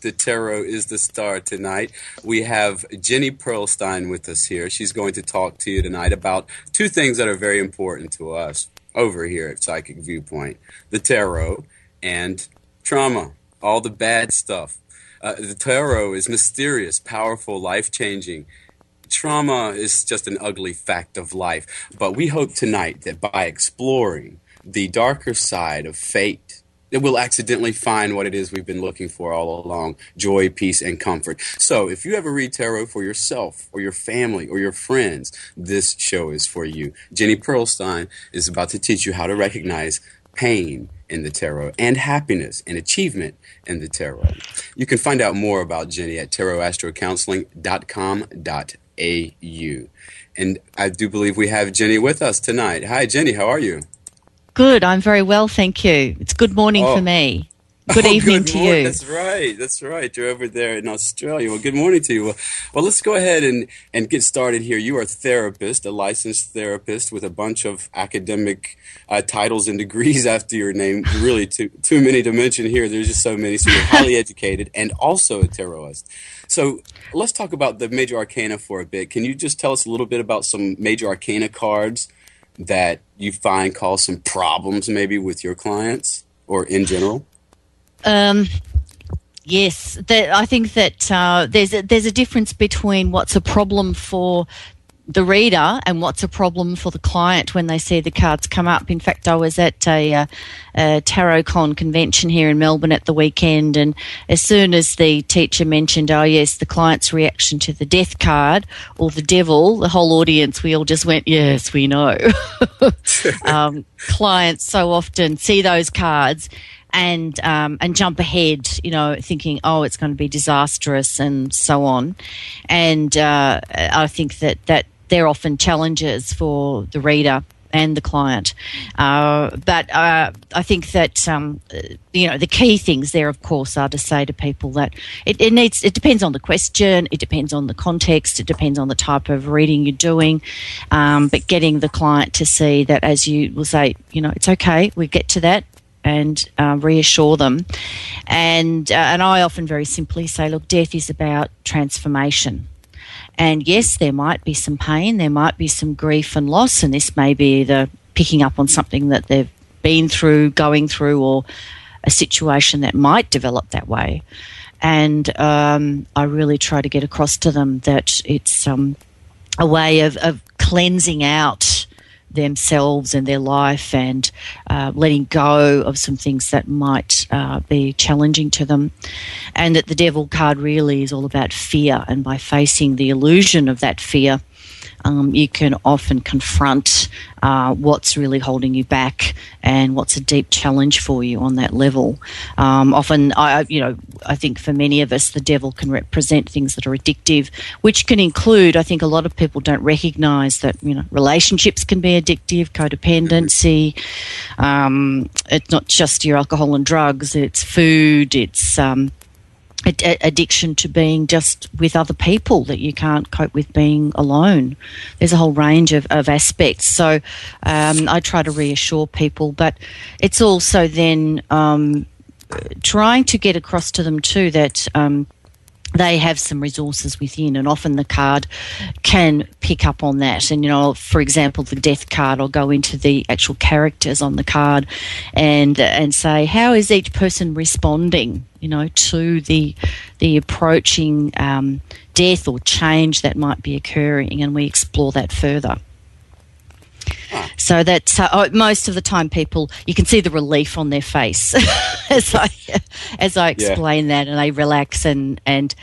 the tarot is the star tonight. We have Jenne Perlstein with us here. She's going to talk to you tonight about two things that are very important to us over here at Psychic Viewpoint: the tarot and trauma, all the bad stuff. The tarot is mysterious, powerful, life-changing. Trauma is just an ugly fact of life. But we hope tonight that by exploring the darker side of fate, that we'll accidentally find what it is we've been looking for all along: joy, peace, and comfort. So if you ever read tarot for yourself or your family or your friends, this show is for you. Jenne Perlstein is about to teach you how to recognize pain in the tarot and happiness and achievement in the tarot. You can find out more about Jenne at tarotastrocounseling.com.au. And I do believe we have Jenne with us tonight. Hi, Jenne. How are you? Good. I'm very well, thank you. It's good morning for me. Good evening to you. That's right. That's right. You're over there in Australia. Well, good morning to you. Well, let's go ahead and get started here. You are a therapist, a licensed therapist with a bunch of academic titles and degrees after your name. Really, too many to mention here. There's just so many. So you're highly educated and also a tarotist. So let's talk about the major arcana for a bit. Can you just tell us a little bit about some major arcana cards that you find cause some problems maybe with your clients or in general? Yes, I think that there's a difference between what's a problem for the reader and what's a problem for the client when they see the cards come up. In fact, I was at a TarotCon convention here in Melbourne at the weekend, and as soon as the teacher mentioned, oh yes, the client's reaction to the death card or the devil, the whole audience, we all just went, yes, we know. Clients so often see those cards and jump ahead, thinking, oh, it's going to be disastrous and so on. And I think that they're often challenges for the reader and the client. But I think that, the key things there, of course, are to say to people that it depends on the question, it depends on the context, it depends on the type of reading you're doing, but getting the client to see that, as you will say, it's okay, we get to that, and reassure them. And I often very simply say, look, death is about transformation. And yes, there might be some pain, there might be some grief and loss, and this may be either picking up on something that they've been through, going through, or a situation that might develop that way. And I really try to get across to them that it's a way of cleansing out themselves and their life and letting go of some things that might be challenging to them. And that the devil card really is all about fear, and by facing the illusion of that fear, you can often confront what's really holding you back and what's a deep challenge for you on that level. Often, I think for many of us, the devil can represent things that are addictive, which can include, I think a lot of people don't recognise that, relationships can be addictive, codependency. It's not just your alcohol and drugs, it's food, it's addiction to being just with other people that you can't cope with being alone. There's a whole range of aspects. So I try to reassure people, but it's also then trying to get across to them too that they have some resources within, and often the card can pick up on that. And, for example, the death card, I'll go into the actual characters on the card and say, how is each person responding, to the approaching death or change that might be occurring, and we explore that further. So that most of the time people, you can see the relief on their face as I explain that, and they relax and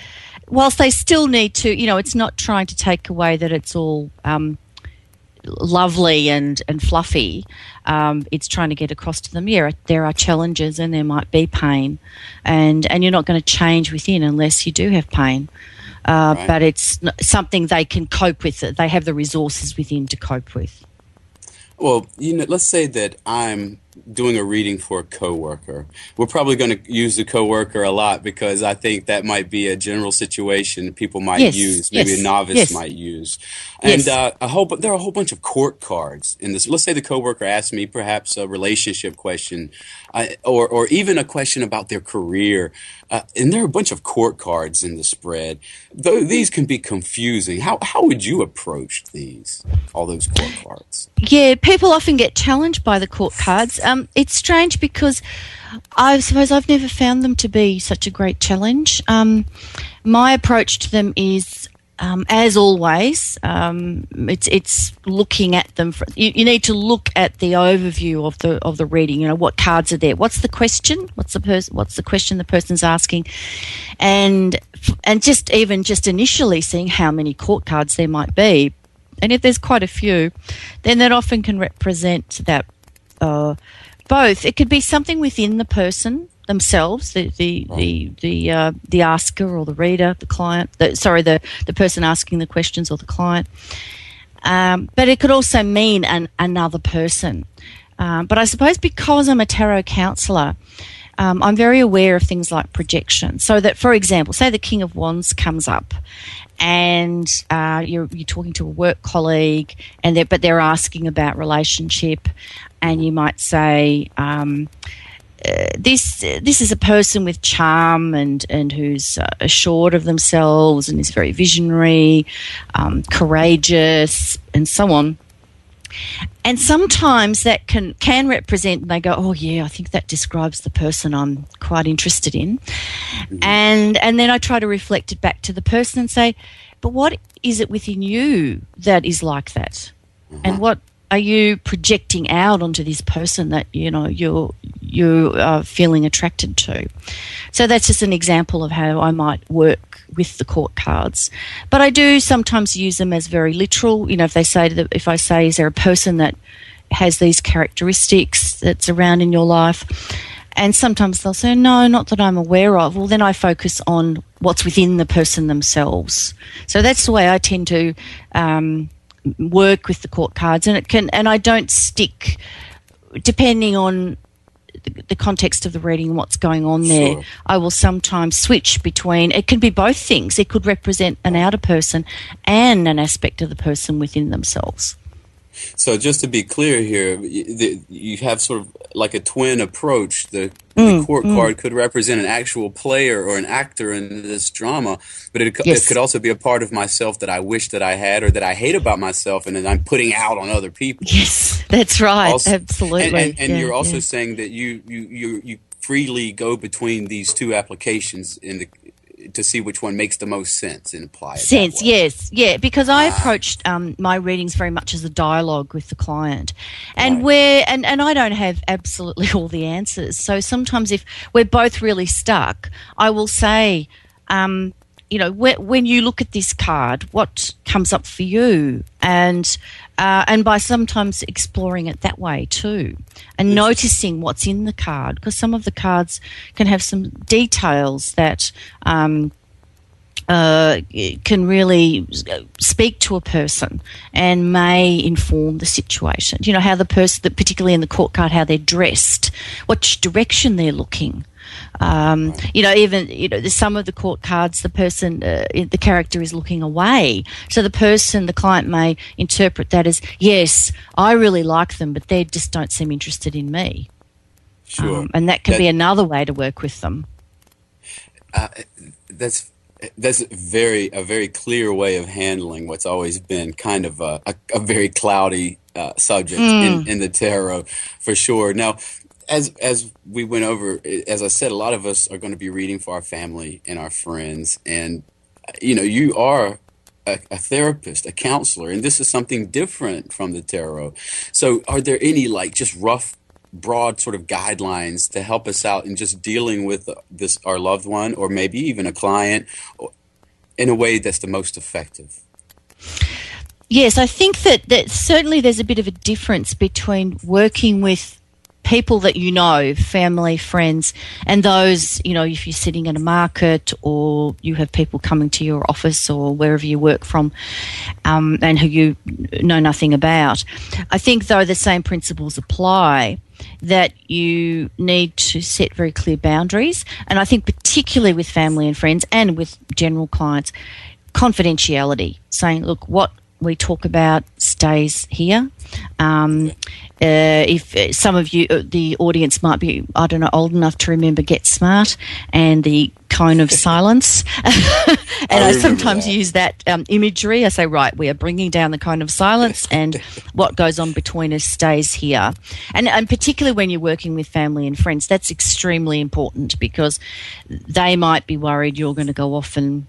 whilst they still need to, it's not trying to take away that it's all lovely and fluffy. It's trying to get across to them, there are challenges and there might be pain, and you're not going to change within unless you do have pain. Right. But it's something they can cope with. They have the resources within to cope with. Well, let's say that I'm doing a reading for a coworker. We're probably going to use the coworker a lot because I think that might be a general situation people might use, maybe a novice might use. And there are a whole bunch of court cards in this. Let's say the coworker asks me perhaps a relationship question, or even a question about their career, and there are a bunch of court cards in the spread. Though these can be confusing. How would you approach these? All those court cards. Yeah, people often get challenged by the court cards. It's strange because I suppose I've never found them to be such a great challenge. My approach to them is, as always, it's looking at them. You need to look at the overview of the reading. You know, what cards are there? What's the question? What's the question the person's asking? And just initially seeing how many court cards there might be. And if there's quite a few, then that often can represent that both. It could be something within the person themselves, the asker or the reader, the client. The person asking the questions or the client. But it could also mean another person. But I suppose because I'm a tarot counsellor, I'm very aware of things like projection. So that, for example, say the King of Wands comes up, and you're talking to a work colleague, but they're asking about relationship, and you might say, this is a person with charm and who's assured of themselves and is very visionary, courageous, and so on. And sometimes that can represent, and they go, oh yeah, I think that describes the person I'm quite interested in. Mm-hmm. And then I try to reflect it back to the person and say, but what is it within you that is like that? Mm-hmm. And what are you projecting out onto this person that, you know, you are feeling attracted to? So that's just an example of how I might work with the court cards. But I do sometimes use them as very literal. You know, if I say, is there a person that has these characteristics that's around in your life? And sometimes they'll say, no, not that I'm aware of. Well, then I focus on what's within the person themselves. So that's the way I tend to work with the court cards. And I don't stick, depending on the context of the reading and what's going on there. Sure. I will sometimes switch between, it can be both things. It could represent an outer person and an aspect of the person within themselves. So just to be clear here, you have sort of like a twin approach. The court card could represent an actual player or an actor in this drama, but it could also be a part of myself that I wish that I had or that I hate about myself and that I'm putting out on other people. Yes, that's right. Also, absolutely. And you're also saying that you freely go between these two applications to see which one makes the most sense and apply it. Sense, yes, yeah, because I approached my readings very much as a dialogue with the client, and and I don't have absolutely all the answers. So sometimes if we're both really stuck, I will say, you know, when you look at this card, what comes up for you, and by sometimes exploring it that way too, and noticing what's in the card, because some of the cards can have some details that can really speak to a person and may inform the situation. You know, how the person, particularly in the court card, how they're dressed, which direction they're looking. You know, even some of the court cards, the person, the character is looking away. So the client may interpret that as, yes, I really like them, but they just don't seem interested in me. Sure. And that can be another way to work with them. That's a very clear way of handling what's always been kind of a very cloudy subject in the tarot, for sure. Now, as we went over, as I said, a lot of us are going to be reading for our family and our friends, and you know, you are a therapist, a counselor, and this is something different from the tarot. So, are there any just rough, broad sort of guidelines to help us out in just dealing with our loved one, or maybe even a client, in a way that's the most effective? Yes, I think that certainly there's a bit of a difference between working with people that you know, family, friends, and those, you know, if you're sitting at a market or you have people coming to your office or wherever you work from, and who you know nothing about. I think, though, the same principles apply. that you need to set very clear boundaries. And I think particularly with family and friends and with general clients, confidentiality, saying, look, what we talk about stays here. If some of you, the audience might be, I don't know, old enough to remember Get Smart and the cone of silence. And I sometimes use that imagery. I say, right, we are bringing down the cone of silence and what goes on between us stays here. And particularly when you're working with family and friends, that's extremely important because they might be worried you're going to go off and,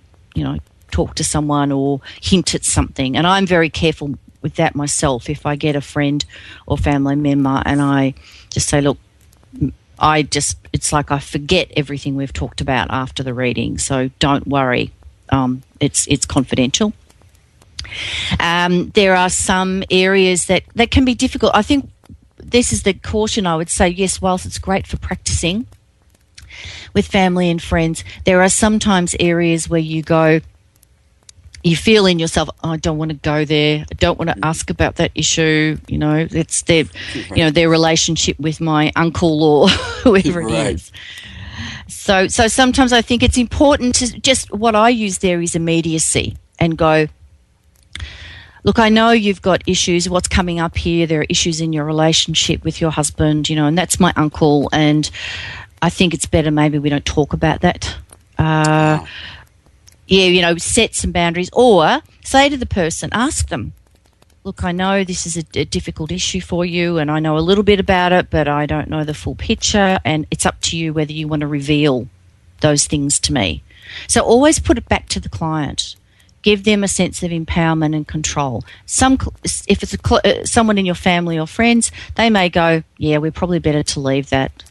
talk to someone or hint at something. And I'm very careful with that myself. If I get a friend or family member and I just say, look, it's like I forget everything we've talked about after the reading, so don't worry. It's confidential. There are some areas that can be difficult. I think this is the caution I would say. Yes, whilst it's great for practicing with family and friends, there are sometimes areas where you feel in yourself, I don't want to go there. I don't want to ask about that issue. It's their, their relationship with my uncle or whoever it is. So sometimes I think it's important to just, what I use there is immediacy and go, look, I know you've got issues. What's coming up here? There are issues in your relationship with your husband, and that's my uncle. And I think it's better maybe we don't talk about that. Set some boundaries, or say to the person, ask them, look, I know this is a difficult issue for you and I know a little bit about it, but I don't know the full picture, and it's up to you whether you want to reveal those things to me. So always put it back to the client. Give them a sense of empowerment and control. If it's someone in your family or friends, they may go, yeah, we're probably better to leave that.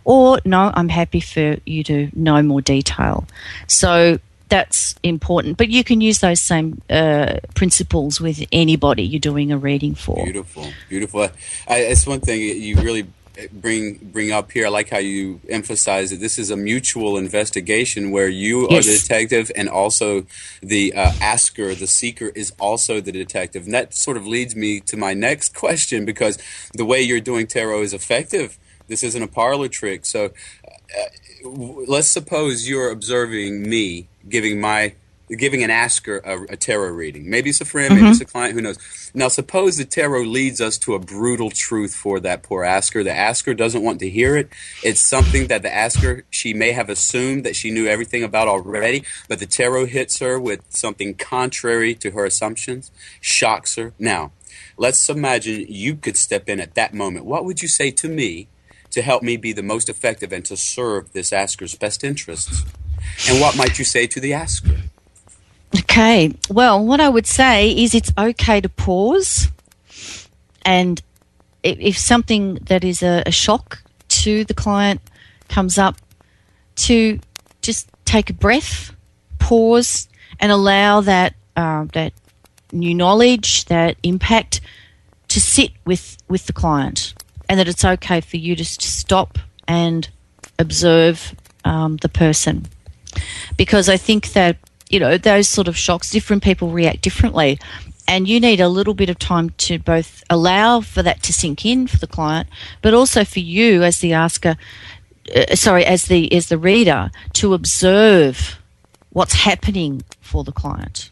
Or, no, I'm happy for you to know more detail. So that's important. But you can use those same principles with anybody you're doing a reading for. Beautiful. It's one thing you really bring up here. I like how you emphasize that this is a mutual investigation where you are the detective and also the asker, the seeker, is also the detective. And that sort of leads me to my next question, because the way you're doing tarot is effective. This isn't a parlor trick. So let's suppose you're observing me giving an asker a tarot reading. Maybe it's a friend, maybe it's a client, who knows. Now, suppose the tarot leads us to a brutal truth for that poor asker. The asker doesn't want to hear it. It's something that the asker, she may have assumed that she knew everything about already, but the tarot hits her with something contrary to her assumptions, shocks her. Now, let's imagine you could step in at that moment. What would you say to me to help me be the most effective and to serve this asker's best interests? And what might you say to the asker? Okay. Well, what I would say is it's okay to pause, and if something that is a shock to the client comes up, to just take a breath, pause, and allow that new knowledge, that impact, to sit with the client, and that it's okay for you to stop and observe the person. Because I think that, those sort of shocks, different people react differently, and you need a little bit of time to both allow for that to sink in for the client, but also for you as the asker, as the reader, to observe what's happening for the client.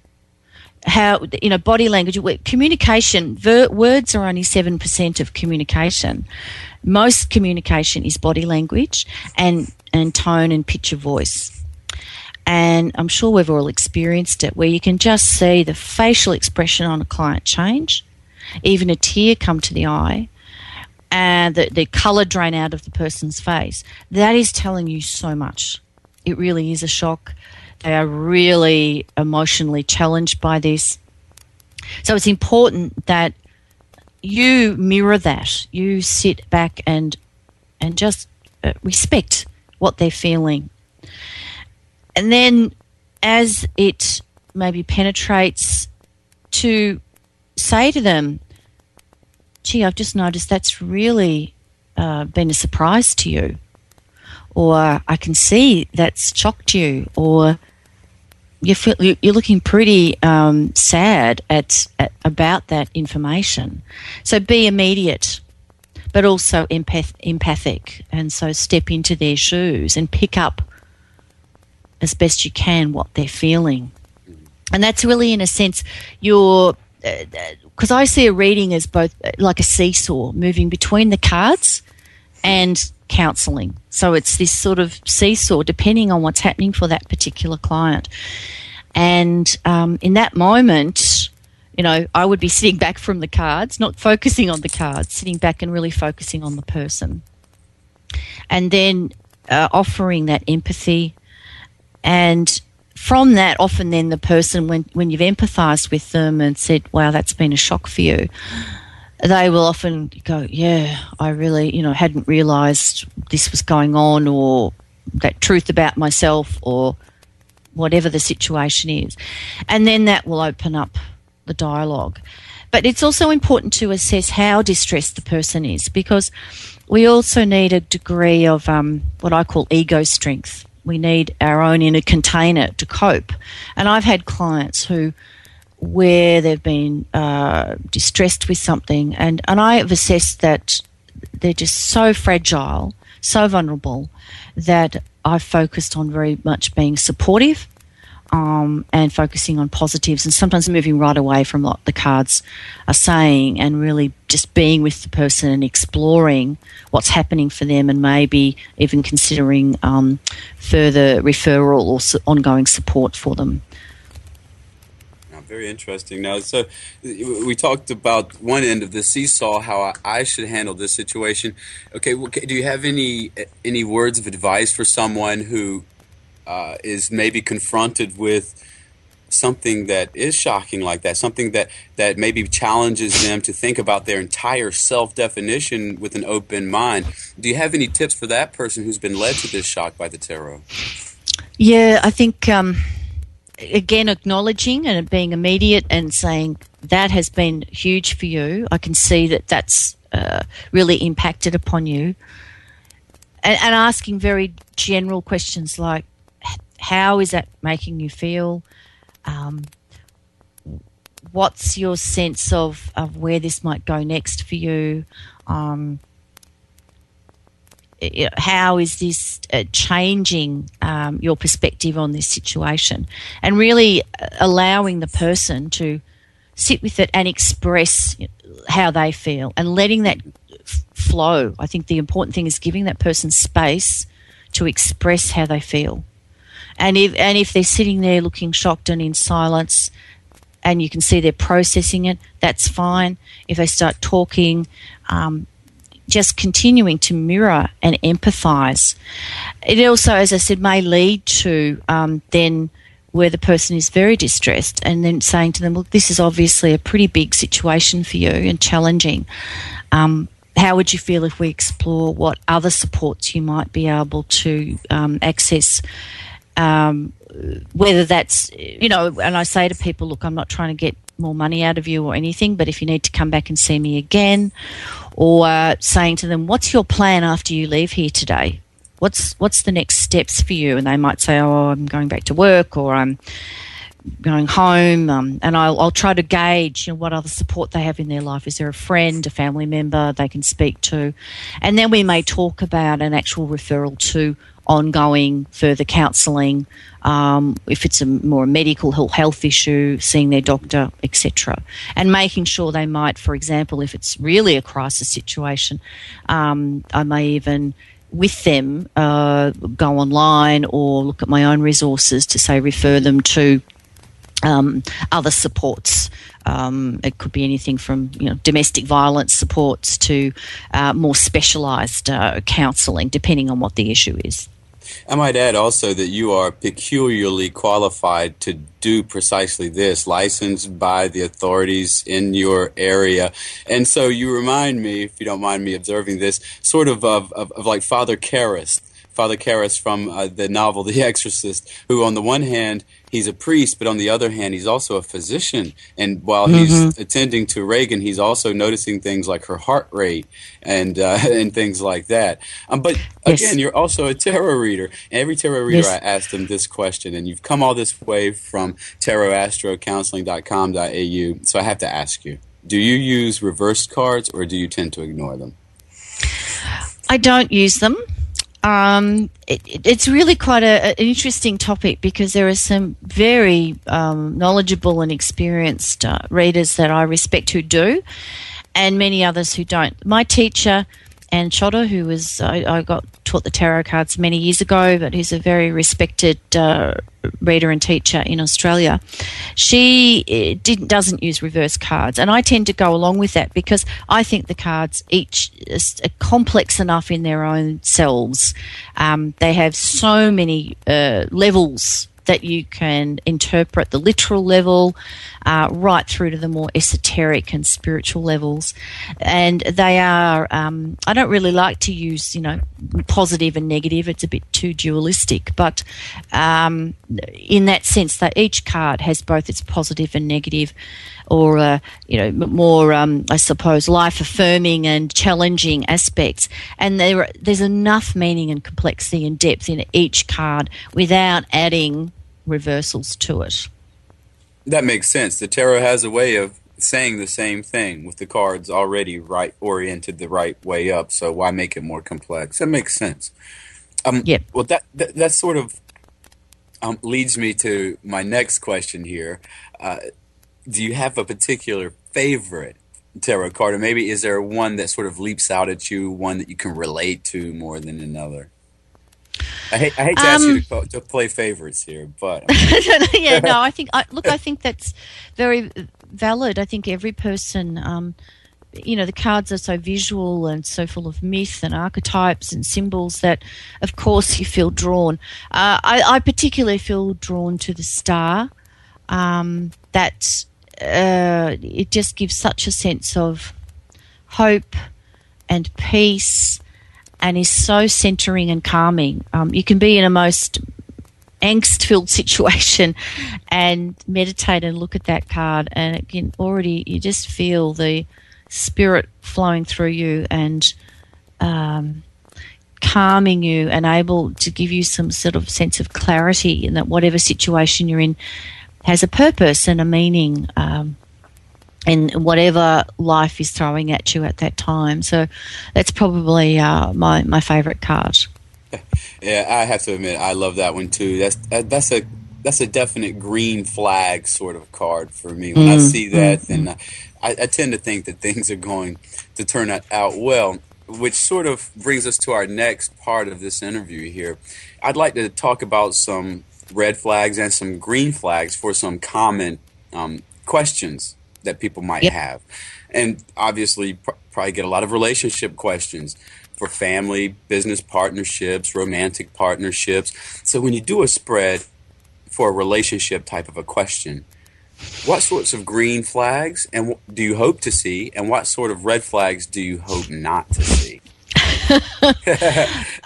How, body language, communication, words are only 7% of communication. Most communication is body language and tone and pitch of voice. And I'm sure we've all experienced it, where you can just see the facial expression on a client change, even a tear come to the eye, and the colour drain out of the person's face. That is telling you so much. It really is a shock. They are really emotionally challenged by this. So it's important that you mirror that. You sit back and just respect what they're feeling. And then as it maybe penetrates, to say to them, gee, I've just noticed that's really been a surprise to you. Or I can see that's shocked you. Or you're looking pretty sad about that information. So be immediate. but also empathic. And so step into their shoes and pick up as best you can what they're feeling. And that's really, in a sense, because I see a reading as both like a seesaw moving between the cards and counselling. So it's this sort of seesaw depending on what's happening for that particular client. And in that moment, I would be sitting back from the cards, not focusing on the cards, sitting back and really focusing on the person. And then offering that empathy. And from that, often then the person, when you've empathised with them and said, wow, that's been a shock for you, they will often go, yeah, I really, hadn't realised this was going on, or that truth about myself, or whatever the situation is. And then that will open up the dialogue. But it's also important to assess how distressed the person is, because we also need a degree of what I call ego strength. We need our own inner container to cope. And I've had clients where they've been distressed with something, and I have assessed that they're just so fragile, so vulnerable, that I've focused on very much being supportive and focusing on positives, and sometimes moving right away from what the cards are saying and really just being with the person and exploring what's happening for them, and maybe even considering further referral or ongoing support for them. Very interesting. Now, so we talked about one end of the seesaw, how I should handle this situation. Okay, do you have any words of advice for someone who is maybe confronted with something that is shocking like that, something that maybe challenges them to think about their entire self-definition with an open mind? Do you have any tips for that person who's been led to this shock by the tarot? Yeah, I think... again, acknowledging and being immediate and saying that has been huge for you. I can see that that's really impacted upon you. And asking very general questions like, how is that making you feel? What's your sense of where this might go next for you? How is this changing your perspective on this situation? And really allowing the person to sit with it and express how they feel and letting that flow. I think the important thing is giving that person space to express how they feel. And if they're sitting there looking shocked and in silence and you can see they're processing it, that's fine. If they start talking, just continuing to mirror and empathise. It also, as I said, may lead to then where the person is very distressed and then saying to them, look, this is obviously a pretty big situation for you and challenging. How would you feel if we explore what other supports you might be able to access? Whether that's, and I say to people, look, I'm not trying to get more money out of you or anything, but if you need to come back and see me again, or saying to them, what's your plan after you leave here today? What's the next steps for you? And they might say, oh, I'm going back to work, or I'm going home, and I'll try to gauge what other support they have in their life. Is there a friend, a family member they can speak to? And then we may talk about an actual referral to ongoing further counselling, if it's a more medical health issue, seeing their doctor, etc. And making sure they might, for example, if it's really a crisis situation, I may even with them go online or look at my own resources to say refer them to other supports. It could be anything from domestic violence supports to more specialised counselling, depending on what the issue is. I might add also that you are peculiarly qualified to do precisely this, licensed by the authorities in your area. And so you remind me, if you don't mind me observing this, sort of like Father Karras from the novel The Exorcist, who on the one hand, he's a priest, but on the other hand, he's also a physician. And while he's attending to Reagan, he's also noticing things like her heart rate and things like that. But again, you're also a tarot reader. And every tarot reader, I asked them this question, and you've come all this way from tarotastrocounseling.com.au. So I have to ask you, do you use reversed cards or do you tend to ignore them? I don't use them. It's really quite an interesting topic because there are some very knowledgeable and experienced readers that I respect who do, and many others who don't. My teacher, Anne Chotter, who was I got taught the tarot cards many years ago, but who's a very respected reader and teacher in Australia, she doesn't use reverse cards, and I tend to go along with that because I think the cards each are complex enough in their own selves. They have so many levels that you can interpret, the literal level right through to the more esoteric and spiritual levels. And they are, I don't really like to use, positive and negative. It's a bit too dualistic. But in that sense, that each card has both its positive and negative, or, more, I suppose, life-affirming and challenging aspects. And there's enough meaning and complexity and depth in each card without adding reversals to it. That makes sense. The tarot has a way of saying the same thing with the cards already right oriented the right way up, so why make it more complex? That makes sense. Yep. Well, that sort of leads me to my next question here. Do you have a particular favorite tarot card, or maybe is there one that sort of leaps out at you, one that you can relate to more than another? I hate to ask you to play favorites here, but yeah, no, I think that's very valid. I think every person, the cards are so visual and so full of myth and archetypes and symbols that, of course, you feel drawn. I particularly feel drawn to the star. That it just gives such a sense of hope and peace, and is so centering and calming. You can be in a most angst-filled situation and meditate and look at that card, and it can you just feel the spirit flowing through you and calming you and able to give you some sort of sense of clarity in that whatever situation you're in has a purpose and a meaning, and whatever life is throwing at you at that time. So that's probably my favourite card. Yeah, I have to admit I love that one too. That's a definite green flag sort of card for me. When I see that, then I tend to think that things are going to turn out well, which sort of brings us to our next part of this interview here. I'd like to talk about some red flags and some green flags for some common questions that people might have. And obviously probably get a lot of relationship questions for family, business partnerships, romantic partnerships. So when you do a spread for a relationship type of a question, what sorts of green flags and do you hope to see, and what sort of red flags do you hope not to see?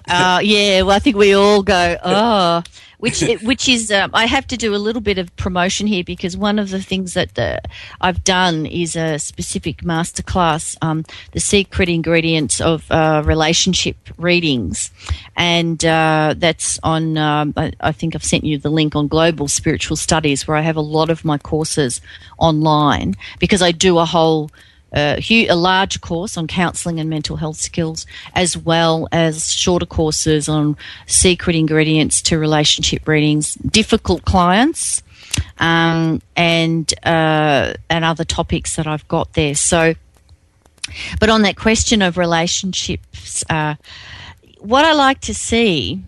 Yeah, well, I think we all go, oh, which is, I have to do a little bit of promotion here because one of the things that I've done is a specific masterclass, the secret ingredients of relationship readings. And that's on, I think I've sent you the link on Global Spiritual Studies, where I have a lot of my courses online because I do a large course on counselling and mental health skills, as well as shorter courses on secret ingredients to relationship readings, difficult clients, and other topics that I've got there. So, but on that question of relationships, what I like to see,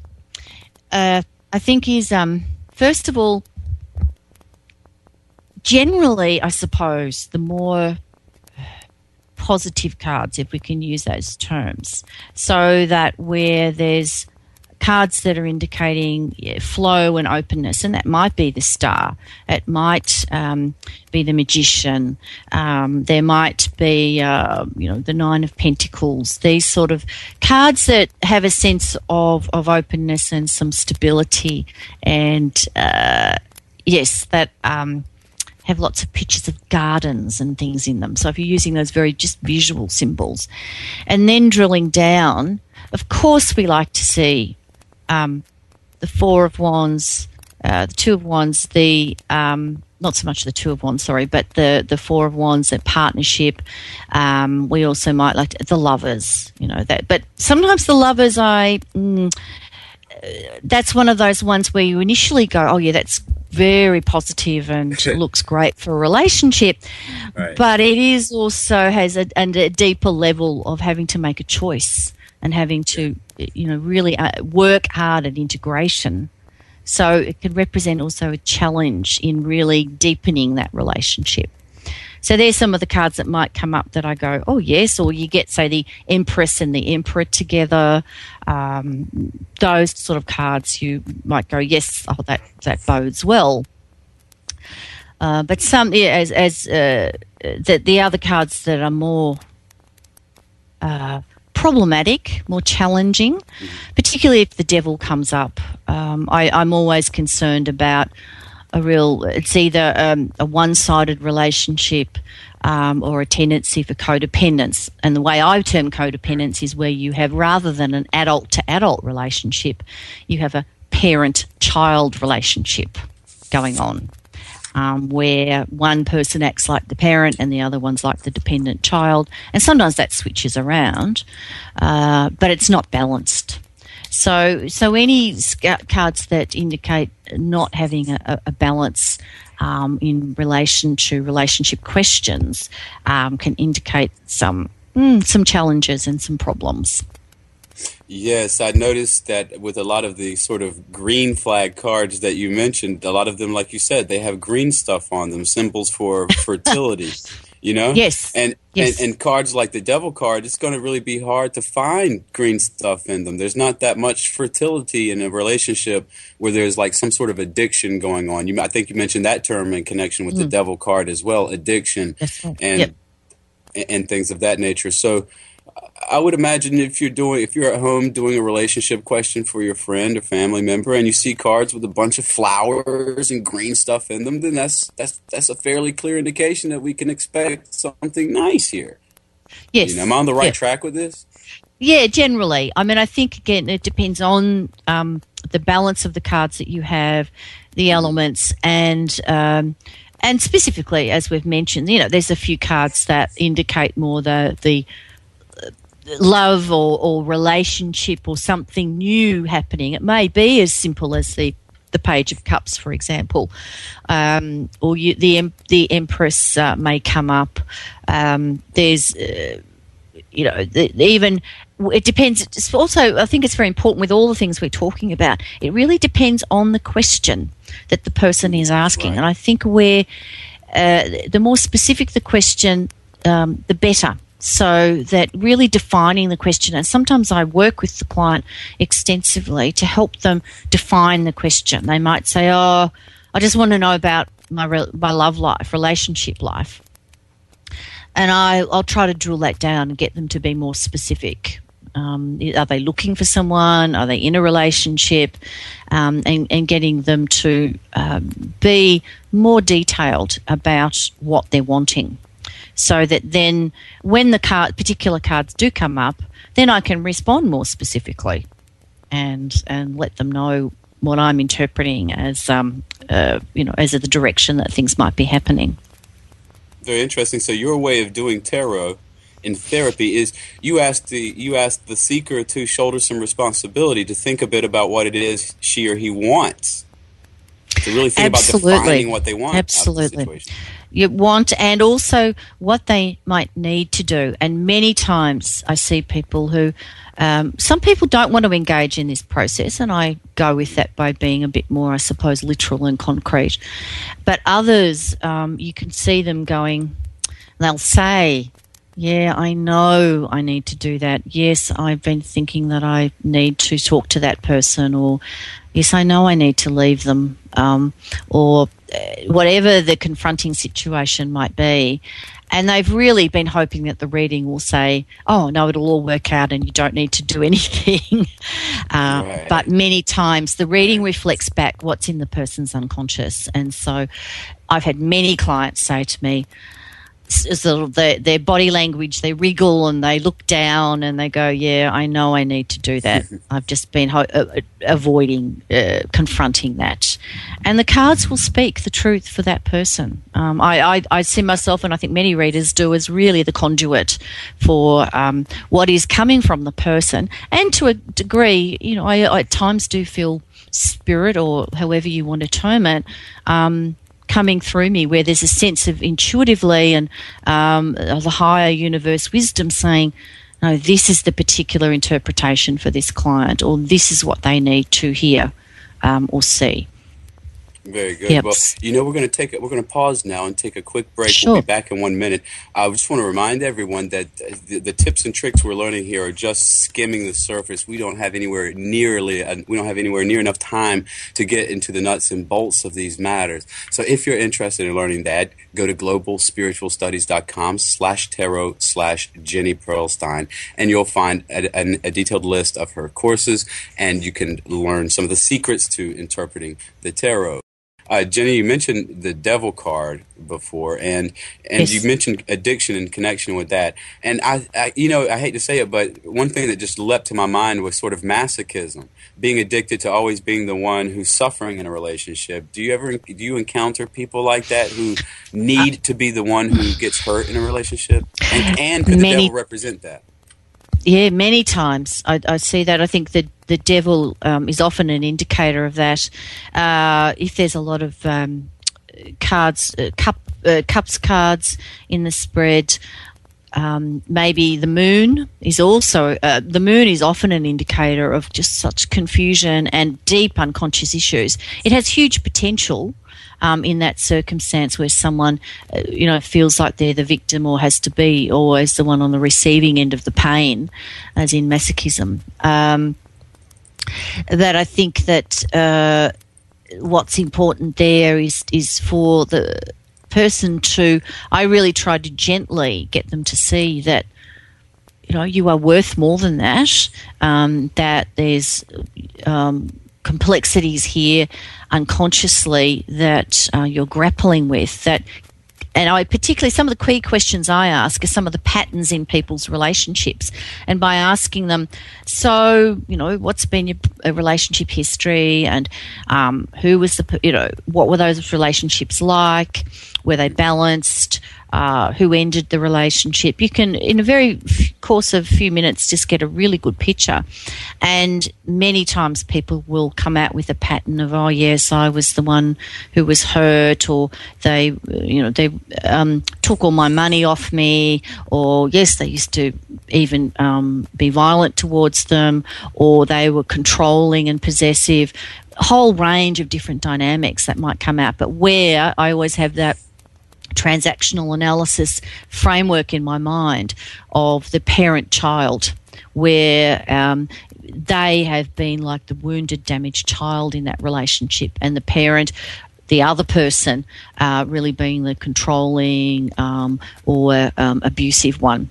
I think is, first of all, generally, I suppose, the more positive cards, if we can use those terms, so that where there's cards that are indicating flow and openness, and that might be the Star, it might be the Magician, there might be the Nine of Pentacles, these sort of cards that have a sense of openness and some stability, and yes, that have lots of pictures of gardens and things in them. So if you're using those very just visual symbols, and then drilling down, of course we like to see the Four of Wands, the Two of Wands, the not so much the Two of Wands, sorry, but the Four of Wands, the partnership. We also might like the Lovers, that. But sometimes the Lovers, that's one of those ones where you initially go, oh, yeah, that's very positive and looks great for a relationship. Right. But it is also has a deeper level of having to make a choice and having to, really work hard at integration. So it could represent also a challenge in really deepening that relationship. So there's some of the cards that might come up that I go, oh, yes, or you get, say, the Empress and the Emperor together. Those sort of cards you might go, yes, oh, that bodes well. But some, the other cards that are more problematic, more challenging, particularly if the Devil comes up. I'm always concerned about it's either a one-sided relationship or a tendency for codependence. And the way I term codependence is where you have, rather than an adult-to-adult relationship, you have a parent-child relationship going on. Where one person acts like the parent and the other one's like the dependent child. And sometimes that switches around, but it's not balanced. So any cards that indicate not having a balance in relation to relationship questions can indicate some challenges and some problems. Yes, I noticed that with a lot of the sort of green flag cards that you mentioned, a lot of them, like you said, they have green stuff on them, symbols for fertility, Yes. And cards like the Devil card, it's going to really be hard to find green stuff in them. There's not that much fertility in a relationship where there's like some sort of addiction going on. I think you mentioned that term in connection with the Devil card as well, addiction. That's right. And things of that nature. So I would imagine if you're at home doing a relationship question for your friend or family member and you see cards with a bunch of flowers and green stuff in them, then that's a fairly clear indication that we can expect something nice here. Yes. Am I on the right track with this? Yeah, generally. I mean, I think, again, it depends on the balance of the cards that you have, the elements, and specifically, as we've mentioned, there's a few cards that indicate more the love or relationship or something new happening. It may be as simple as the Page of Cups, for example, or the Empress may come up. There's even it depends. It's also, I think it's very important with all the things we're talking about. It really depends on the question that the person is asking, right. And I think where the more specific the question, the better. So that really defining the question, and sometimes I work with the client extensively to help them define the question. They might say, oh, I just want to know about my love life, relationship life. And I'll try to drill that down and get them to be more specific. Are they looking for someone? Are they in a relationship? And getting them to be more detailed about what they're wanting. So that then when the particular cards do come up, then I can respond more specifically and let them know what I'm interpreting as, as the direction that things might be happening. Very interesting. So your way of doing tarot in therapy is you ask the seeker to shoulder some responsibility, to think a bit about what it is she or he wants, to really think about defining what they want. Absolutely. Out of the situation. You want, and also what they might need to do. And many times I see people who, some people don't want to engage in this process, and I go with that by being a bit more, I suppose, literal and concrete. But others, you can see them going, they'll say, yeah, I know I need to do that. Yes, I've been thinking that I need to talk to that person, or yes, I know I need to leave them, or whatever the confronting situation might be. And they've really been hoping that the reading will say, oh, no, it'll all work out and you don't need to do anything. Right. But many times the reading reflects back what's in the person's unconscious. And so I've had many clients say to me, sort of their body language, they wriggle and they look down and they go, yeah, I know I need to do that. I've just been avoiding confronting that. And the cards will speak the truth for that person. I see myself, and I think many readers do, as really the conduit for what is coming from the person. And to a degree, you know, I at times do feel spirit, or however you want to term it, coming through me, where there's a sense of intuitively and the higher universe wisdom saying, no, this is the particular interpretation for this client, or this is what they need to hear or see. Very good. Yep. Well, you know, we're going to pause now and take a quick break. Sure. We'll be back in 1 minute. I just want to remind everyone that the tips and tricks we're learning here are just skimming the surface. We don't have anywhere near enough time to get into the nuts and bolts of these matters. So if you're interested in learning that, go to globalspiritualstudies.com/tarot/Jenne Perlstein, and you'll find a detailed list of her courses, and you can learn some of the secrets to interpreting the tarot. Jenne, you mentioned the devil card before, and yes. You mentioned addiction in connection with that. And I hate to say it, but one thing that just leapt to my mind was sort of masochism, being addicted to always being the one who's suffering in a relationship. Do you encounter people like that who need to be the one who gets hurt in a relationship? And could the devil represent that? Yeah, many times I see that. I think that the devil is often an indicator of that. If there's a lot of cups cards in the spread, maybe the moon is also the moon is often an indicator of just such confusion and deep unconscious issues. It has huge potential in that circumstance where someone, feels like they're the victim or has to be always the one on the receiving end of the pain, as in masochism. That I think that what's important there is for the person to, I really try to gently get them to see that, you are worth more than that, that there's complexities here unconsciously that you're grappling with. And I particularly, some of the key questions I ask are some of the patterns in people's relationships. And by asking them, so, what's been your relationship history, and who was what were those relationships like? Were they balanced? Who ended the relationship? You can, in a very course of a few minutes, just get a really good picture. And many times people will come out with a pattern of, oh yes, I was the one who was hurt, or they took all my money off me, or yes, they used to even be violent towards them, or they were controlling and possessive. A whole range of different dynamics that might come out. But where I always have that transactional analysis framework in my mind of the parent-child, where they have been like the wounded, damaged child in that relationship, and the parent, the other person, really being the controlling or abusive one.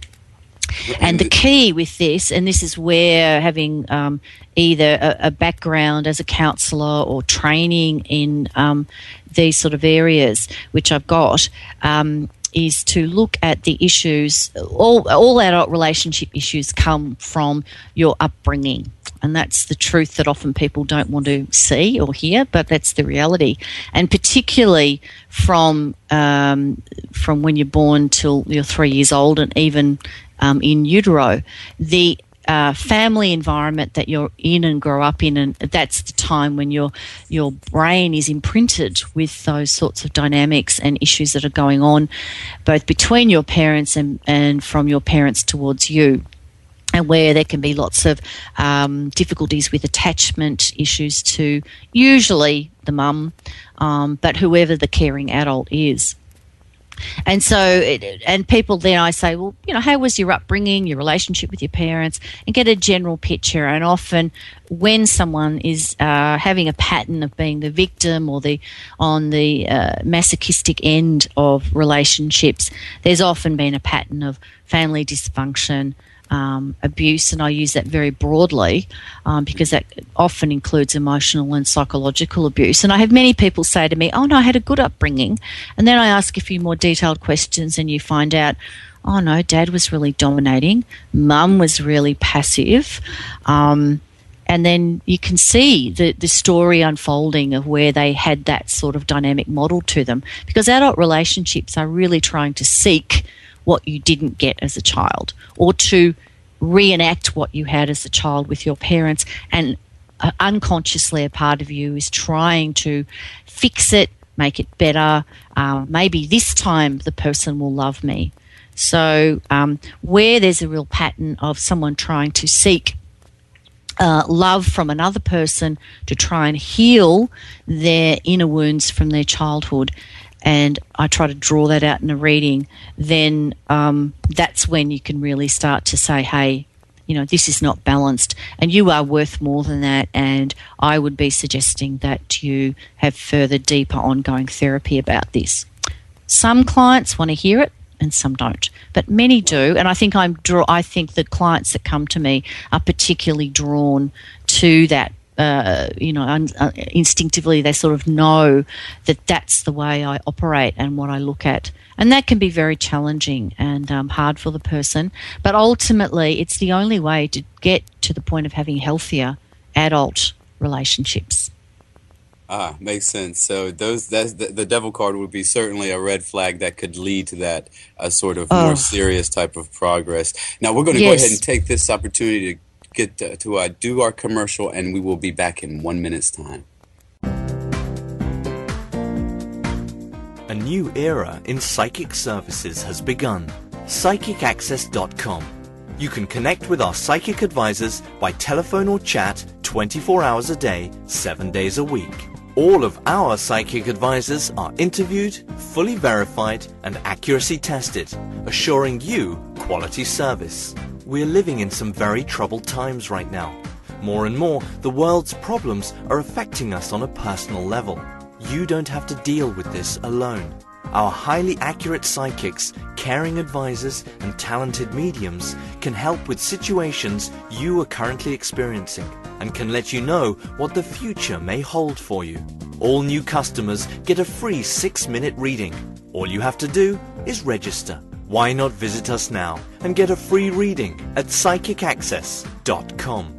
And the key with this, and this is where having either a background as a counsellor or training in these sort of areas, which I've got, is to look at the issues. All adult relationship issues come from your upbringing. And that's the truth that often people don't want to see or hear, but that's the reality. And particularly from when you're born till you're 3 years old, and even in utero, the family environment that you're in and grow up in, and that's the time when your brain is imprinted with those sorts of dynamics and issues that are going on, both between your parents and from your parents towards you. And where there can be lots of difficulties with attachment issues to usually the mum, but whoever the caring adult is. And so, and people then, I say, well, how was your upbringing, your relationship with your parents, and get a general picture. And often when someone is having a pattern of being the victim or on the masochistic end of relationships, there's often been a pattern of family dysfunction, abuse, and I use that very broadly because that often includes emotional and psychological abuse. And I have many people say to me, oh no, I had a good upbringing. And then I ask a few more detailed questions and you find out, oh no, dad was really dominating, mum was really passive. And then you can see the story unfolding of where they had that sort of dynamic model to them, because adult relationships are really trying to seek what you didn't get as a child, or to reenact what you had as a child with your parents, and unconsciously a part of you is trying to fix it, make it better. Maybe this time the person will love me. So where there's a real pattern of someone trying to seek love from another person to try and heal their inner wounds from their childhood, and I try to draw that out in a reading, then that's when you can really start to say, hey, you know, this is not balanced and you are worth more than that, and I would be suggesting that you have further, deeper, ongoing therapy about this. Some clients want to hear it and some don't, but many do, and I think I think the clients that come to me are particularly drawn to that. Instinctively they sort of know that that's the way I operate and what I look at. And that can be very challenging and hard for the person. But ultimately, it's the only way to get to the point of having healthier adult relationships. Makes sense. So the devil card would be certainly a red flag that could lead to that sort of more serious type of progress. Now, we're going to go ahead and take this opportunity to get to do our commercial, and we will be back in 1 minute's time. A new era in psychic services has begun. PsychicAccess.com. You can connect with our psychic advisors by telephone or chat 24 hours a day, 7 days a week. All of our psychic advisors are interviewed, fully verified, and accuracy tested, assuring you quality service. We're living in some very troubled times right now. More and more, the world's problems are affecting us on a personal level. You don't have to deal with this alone. Our highly accurate psychics, caring advisors, and talented mediums can help with situations you are currently experiencing and can let you know what the future may hold for you. All new customers get a free 6-minute reading. All you have to do is register. Why not visit us now and get a free reading at PsychicAccess.com.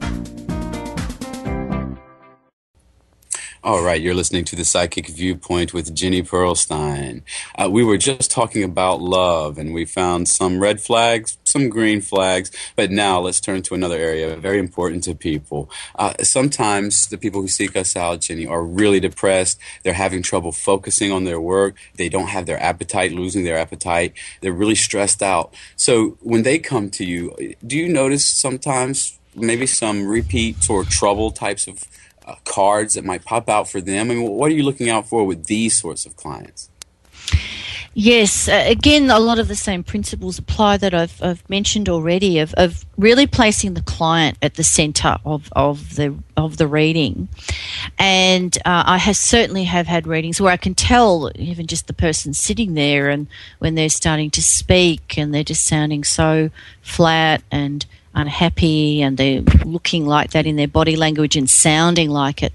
All right, you're listening to the Psychic Viewpoint with Jenne Perlstein. We were just talking about love, and we found some red flags, some green flags, but now let's turn to another area very important to people. Sometimes the people who seek us out, Jenne, are really depressed. They're having trouble focusing on their work. They don't have their appetite, losing their appetite. They're really stressed out. So when they come to you, do you notice sometimes maybe some repeat or trouble types of cards that might pop out for them? I mean, what are you looking out for with these sorts of clients? Yes, again, a lot of the same principles apply that I've mentioned already, of really placing the client at the centre of the reading. And I certainly have had readings where I can tell even just the person sitting there, and when they're starting to speak and they're just sounding so flat and unhappy, and they're looking like that in their body language and sounding like it,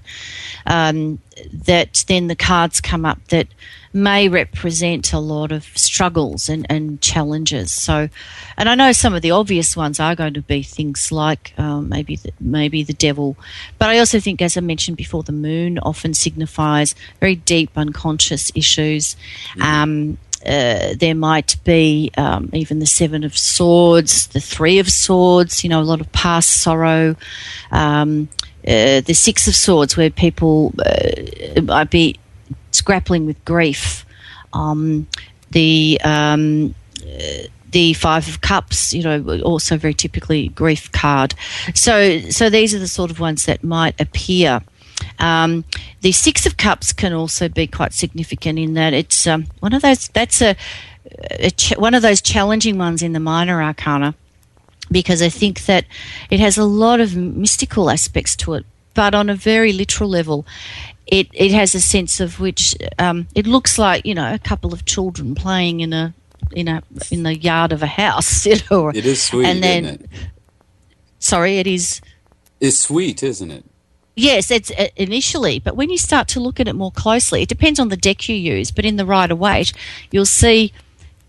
that then the cards come up that may represent a lot of struggles and challenges. So, and I know some of the obvious ones are going to be things like maybe the devil, but I also think, as I mentioned before, the moon often signifies very deep unconscious issues. There might be even the Seven of Swords, the Three of Swords, a lot of past sorrow. The Six of Swords, where people might be grappling with grief. The Five of Cups, also very typically grief card. So these are the sort of ones that might appear. The Six of Cups can also be quite significant in that it's one of those. That's one of those challenging ones in the minor arcana, because I think that it has a lot of mystical aspects to it, but on a very literal level, it has a sense of which it looks like a couple of children playing in a in the yard of a house. It is sweet, and then, isn't it? Sorry, it is. It's sweet, isn't it? Yes, it's initially, but when you start to look at it more closely, it depends on the deck you use, but in the Rider-Waite, you'll see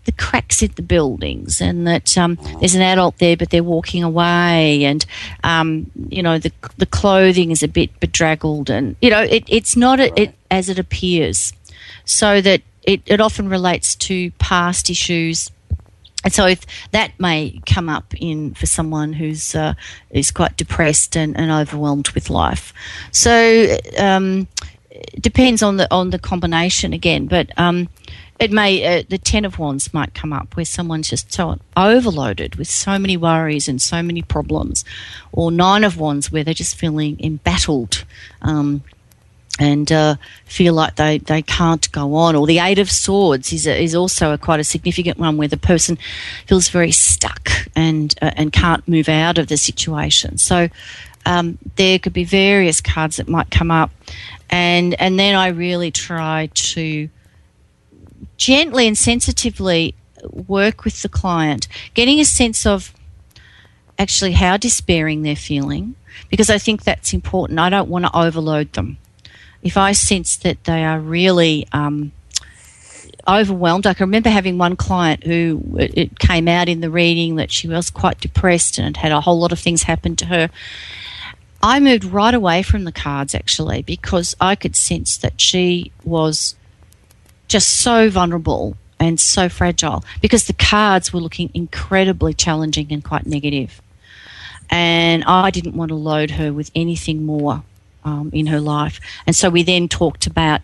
the cracks in the buildings, and that there's an adult there, but they're walking away, and the clothing is a bit bedraggled, and it's not as it appears, so that it often relates to past issues. And so if that may come up for someone who's is quite depressed and overwhelmed with life. So it depends on the combination again, but it may the Ten of Wands might come up where someone's just so overloaded with so many worries and so many problems, or Nine of Wands where they're just feeling embattled. And feel like they can't go on. Or the Eight of Swords is also quite a significant one where the person feels very stuck and can't move out of the situation. So there could be various cards that might come up, and then I really try to gently and sensitively work with the client, getting a sense of actually how despairing they're feeling, because I think that's important. I don't want to overload them. If I sense that they are really overwhelmed, I can remember having one client who it came out in the reading that she was quite depressed and had a whole lot of things happen to her. I moved right away from the cards, actually, because I could sense that she was just so vulnerable and so fragile, because the cards were looking incredibly challenging and quite negative. And I didn't want to load her with anything more in her life. And so we then talked about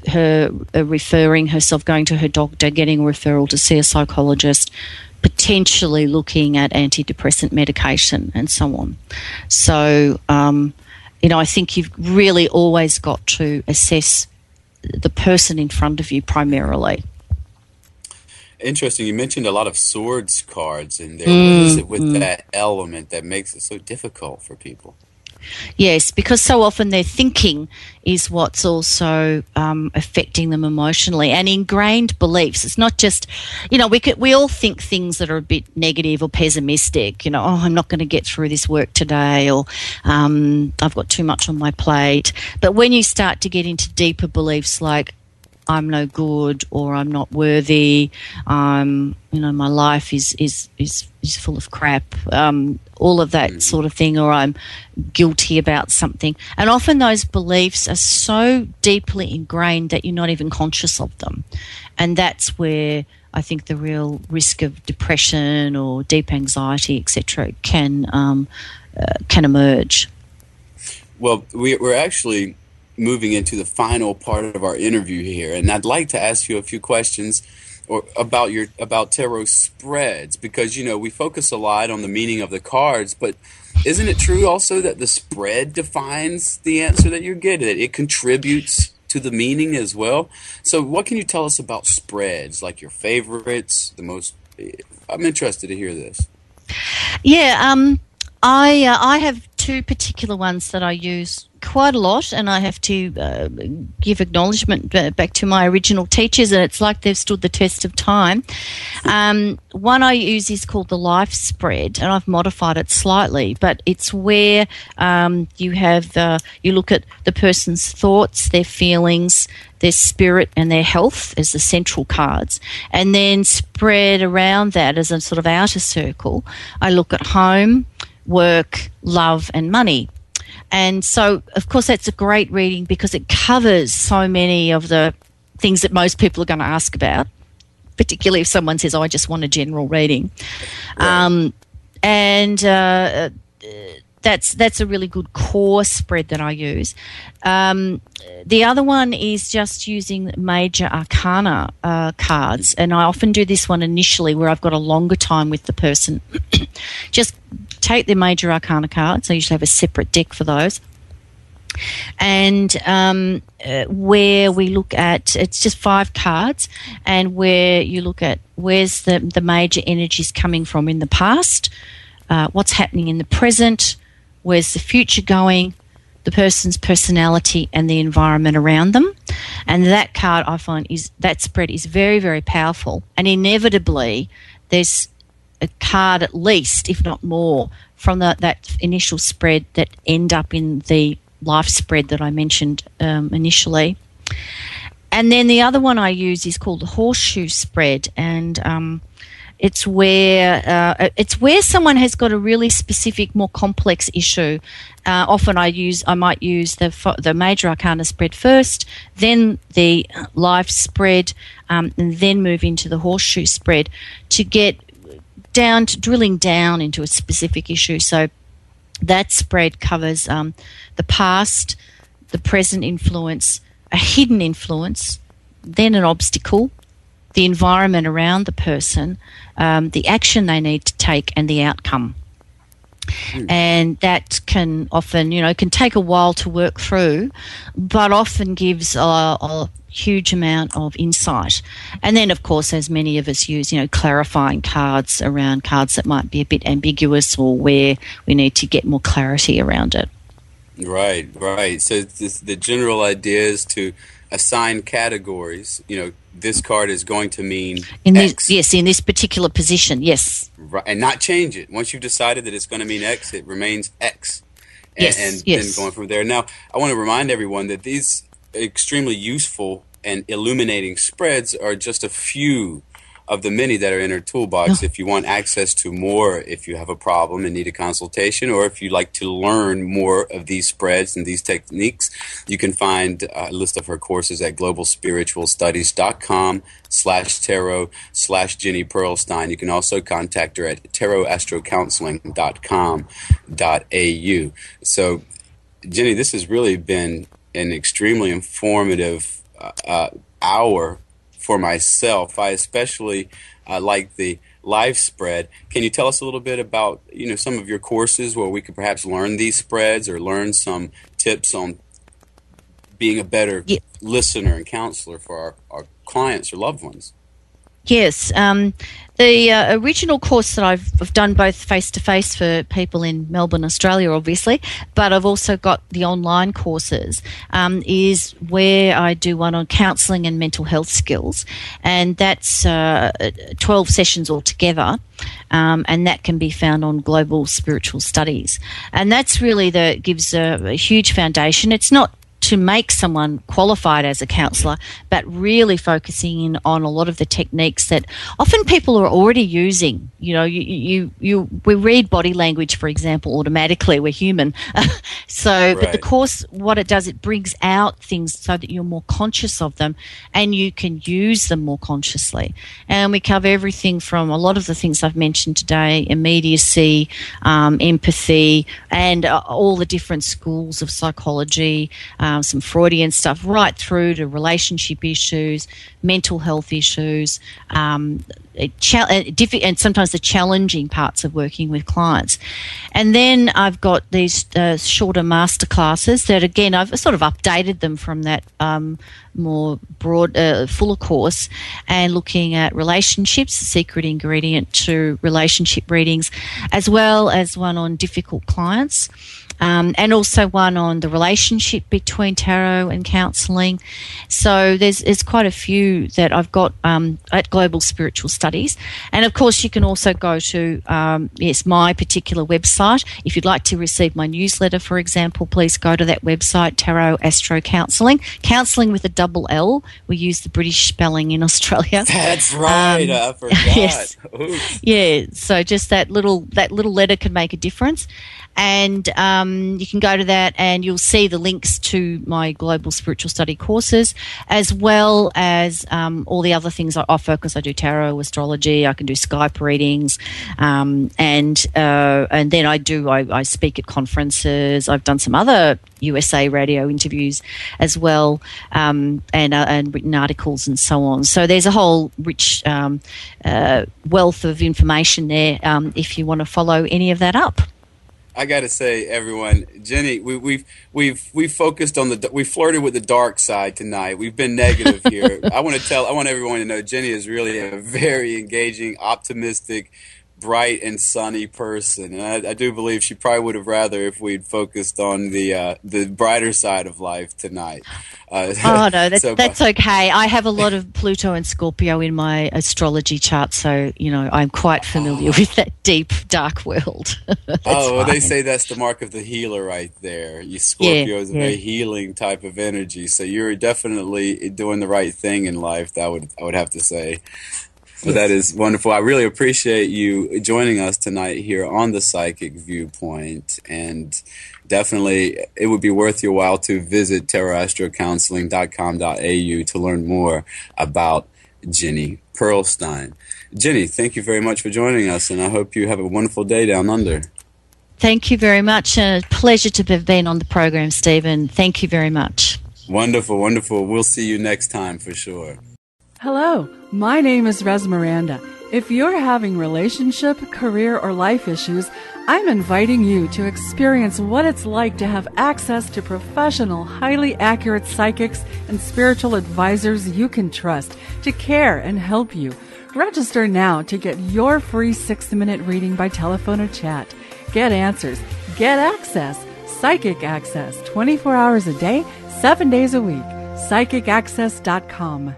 her referring herself, going to her doctor, getting a referral to see a psychologist, potentially looking at antidepressant medication and so on. So, I think you've really always got to assess the person in front of you primarily. Interesting. You mentioned a lot of swords cards in there. What is it with that element that makes it so difficult for people? Yes, because so often their thinking is what's also affecting them emotionally, and ingrained beliefs. It's not just, we all think things that are a bit negative or pessimistic. I'm not going to get through this work today, or I've got too much on my plate. But when you start to get into deeper beliefs like I'm no good, or I'm not worthy, my life is full of crap, all of that sort of thing, or I'm guilty about something. And often those beliefs are so deeply ingrained that you're not even conscious of them. And that's where I think the real risk of depression or deep anxiety, etc., can emerge. Well, we're actually moving into the final part of our interview here, and I'd like to ask you a few questions about tarot spreads, because we focus a lot on the meaning of the cards, but isn't it true also that the spread defines the answer that you're getting? It contributes to the meaning as well. So what can you tell us about spreads, like your favorites, the most? I'm interested to hear this. Yeah, I have two particular ones that I use quite a lot, and I have to give acknowledgement back to my original teachers, and it's like they've stood the test of time. One I use is called the Life Spread, and I've modified it slightly, but it's where you look at the person's thoughts, their feelings, their spirit, and their health as the central cards, and then spread around that as a sort of outer circle. I look at home, work, love, and money. And so, of course, that's a great reading because it covers so many of the things that most people are going to ask about, particularly if someone says, I just want a general reading. Right. That's a really good core spread that I use. The other one is just using major arcana cards, and I often do this one initially where I've got a longer time with the person. Just take their major arcana cards. I usually have a separate deck for those. And where we look at, it's just 5 cards, and where you look at where's the major energies coming from in the past, what's happening in the present, where's the future going, the person's personality and the environment around them. And that card, I find, that spread is very, very powerful. And inevitably, there's a card at least, if not more, from that initial spread that end up in the life spread that I mentioned initially. And then the other one I use is called the horseshoe spread, and it's where someone has got a really specific, more complex issue. Often I might use the major arcana spread first, then the life spread, and then move into the horseshoe spread to get down to drilling down into a specific issue. So that spread covers the past, the present influence, a hidden influence, then an obstacle, the environment around the person, the action they need to take, and the outcome. And that can often, can take a while to work through, but often gives a huge amount of insight. And then, of course, as many of us use, clarifying cards around cards that might be a bit ambiguous or where we need to get more clarity around it. Right. So the general idea is to assign categories. This card is going to mean X. Yes, in this particular position, yes. Right, and not change it. Once you've decided that it's going to mean X, it remains X. And then going from there. Now, I want to remind everyone that these extremely useful and illuminating spreads are just a few of the many that are in our toolbox. If you want access to more, if you have a problem and need a consultation, or if you'd like to learn more of these spreads and these techniques, you can find a list of her courses at globalspiritualstudies.com/tarot/Jenne Perlstein. You can also contact her at tarotastrocounseling.com.au. So, Jenne, this has really been an extremely informative hour for myself. I especially like the live spread. Can you tell us a little bit about some of your courses where we could perhaps learn these spreads or learn some tips on being a better listener and counselor for our clients or loved ones? Yes. The original course that I've done both face-to-face for people in Melbourne, Australia, obviously, but I've also got the online courses, is where I do one on counselling and mental health skills, and that's 12 sessions altogether, and that can be found on Global Spiritual Studies. And that's really gives a huge foundation. It's not to make someone qualified as a counsellor, but really focusing in on a lot of the techniques that often people are already using. We read body language, for example, automatically. We're human. But the course, what it does, it brings out things so that you're more conscious of them and you can use them more consciously. And we cover everything from a lot of the things I've mentioned today: immediacy, empathy, and all the different schools of psychology, some Freudian stuff, right through to relationship issues, mental health issues, and sometimes the challenging parts of working with clients. And then I've got these shorter masterclasses that, again, I've sort of updated them from that more broad, fuller course, and looking at relationships, the secret ingredient to relationship readings, as well as one on difficult clients. And also one on the relationship between tarot and counselling. So there's quite a few that I've got at Global Spiritual Studies. And, of course, you can also go to, my particular website. If you'd like to receive my newsletter, for example, please go to that website, Tarot Astro Counselling. Counselling with a double L. We use the British spelling in Australia. That's right. I forgot. Yes. Yeah, so just that little letter can make a difference. And you can go to that and you'll see the links to my Global Spiritual Study courses, as well as all the other things I offer, because I do tarot, astrology, I can do Skype readings, and then I speak at conferences. I've done some other USA radio interviews as well, and written articles and so on. So there's a whole rich wealth of information there if you want to follow any of that up. I got to say, everyone, Jenne, we've focused on we flirted with the dark side tonight. We've been negative here. I want everyone to know Jenne is really a very engaging, optimistic, bright and sunny person, and I do believe she probably would have rather if we'd focused on the brighter side of life tonight. Oh no, that's okay. I have a lot of Pluto and Scorpio in my astrology chart, so I'm quite familiar with that deep, dark world. Well, they say that's the mark of the healer right there. Scorpio is a very healing type of energy, so you're definitely doing the right thing in life. I would have to say. Well, that is wonderful. I really appreciate you joining us tonight here on the Psychic Viewpoint, and definitely it would be worth your while to visit tarotastrocounseling.com.au to learn more about Jenne Perlstein. Jenne, thank you very much for joining us, and I hope you have a wonderful day down under. Thank you very much. A pleasure to have been on the program, Stephen. Thank you very much. Wonderful, wonderful. We'll see you next time for sure. Hello, my name is Res Miranda. If you're having relationship, career, or life issues, I'm inviting you to experience what it's like to have access to professional, highly accurate psychics and spiritual advisors you can trust to care and help you. Register now to get your free 6-minute reading by telephone or chat. Get answers, get access, psychic access, 24 hours a day, 7 days a week. PsychicAccess.com.